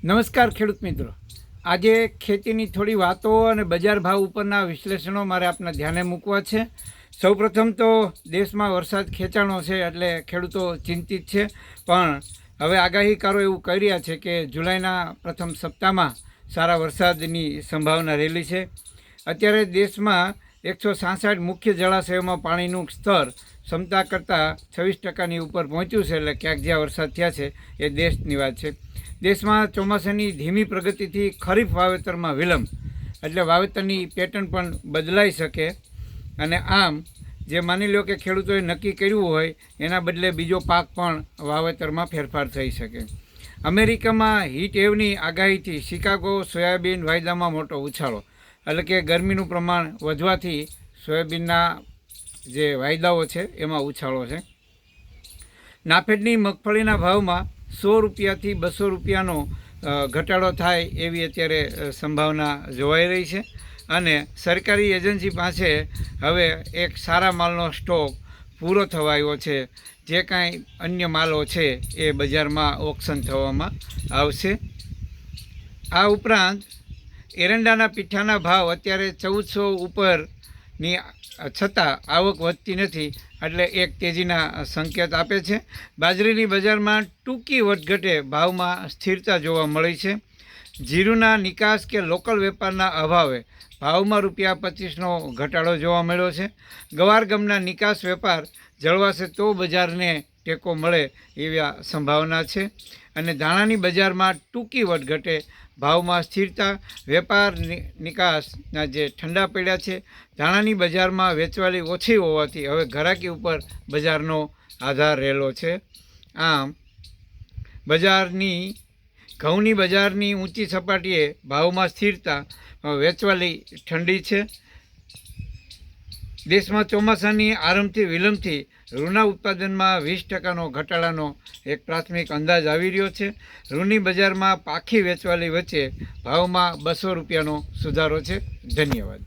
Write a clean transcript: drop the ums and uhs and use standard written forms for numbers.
નમસ્કાર ખેડૂત મિત્રો, આજે ખેતીની થોડી વાતો અને બજાર ભાવ ઉપરના વિશ્લેષણો મારે આપના ધ્યાને મૂકવા છે. સૌપ્રથમ તો દેશમાં વરસાદ ખેંચાણો છે એટલે ખેડૂતો ચિંતિત છે, પણ હવે આગાહીકારો એવું કહી રહ્યા છે કે જુલાઈના પ્રથમ સપ્તાહમાં સારા વરસાદની સંભાવના રહેલી છે. અત્યારે દેશમાં 166 મુખ્ય જળાશયોમાં પાણીનું સ્તર ક્ષમતા કરતાં 26% ઉપર પહોંચ્યું છે, એટલે ક્યાંક જ્યાં વરસાદ થયા છે એ દેશની વાત છે. દેશમાં ચોમાસાની ધીમી પ્રગતિથી ખરીફ વાવેતરમાં વિલંબ, એટલે વાવેતરની પેટર્ન પણ બદલાઈ શકે, અને આમ જે માની લો કે ખેડૂતોએ નક્કી કર્યું હોય એના બદલે બીજો પાક પણ વાવેતરમાં ફેરફાર થઈ શકે. અમેરિકામાં હીટ વેવની આગાહીથી શિકાગો સોયાબીન વાયદામાં મોટો ઉછાળો, એટલે કે ગરમીનું પ્રમાણ વધવાથી સોયાબીનના જે વાયદાઓ છે એમાં ઉછાળો છે. નાફેડની મગફળીના ભાવમાં 100 રૂપિયાથી 200 રૂપિયાનો ઘટાડો થાય એવી અત્યારે સંભાવના જોવાઈ રહી છે, અને સરકારી એજન્સી પાસે હવે એક સારા માલનો સ્ટોક પૂરો થવા આવ્યો છે. જે કાંઈ અન્ય માલો છે એ બજારમાં ઓક્શન થવામાં આવશે. આ ઉપરાંત એરંડાના પીઠાના ભાવ અત્યારે 1400 ઉપરની છતાં આવક વધતી નથી, એટલે એક તેજીના સંકેત આપે છે. બાજરીની બજારમાં ટૂંકી વધઘટે ભાવમાં સ્થિરતા જોવા મળી છે. જીરુના નિકાસ કે લોકલ વેપારના અભાવે ભાવમાં ₹25નો ઘટાડો જોવા મળ્યો છે. ગવાર ગમના નિકાસ વેપાર જળવાશે તો બજારને ટેકો મળે એવી સંભાવના છે, અને ધાણાની બજારમાં ટૂંકી વધઘટે ભાવમાં સ્થિરતા. વેપાર નિકાસના જે ઠંડા પડ્યા છે, ધાણાની બજારમાં વેચવાલી ઓછી હોવાથી હવે ઘરાકી ઉપર બજારનો આધાર રહેલો છે. આમ ઘઉંની બજારની ઊંચી સપાટીએ ભાવમાં સ્થિરતા, વેચવાલી ઠંડી છે. દેશમાં ચોમાસાની આરંભથી વિલંબથી રૂના ઉત્પાદનમાં 20%નો ઘટાડાનો એક પ્રાથમિક અંદાજ આવી રહ્યો છે. રૂની બજારમાં પાખી વેચવાલી વચ્ચે ભાવમાં 200 રૂપિયાનો સુધારો છે. ધન્યવાદ.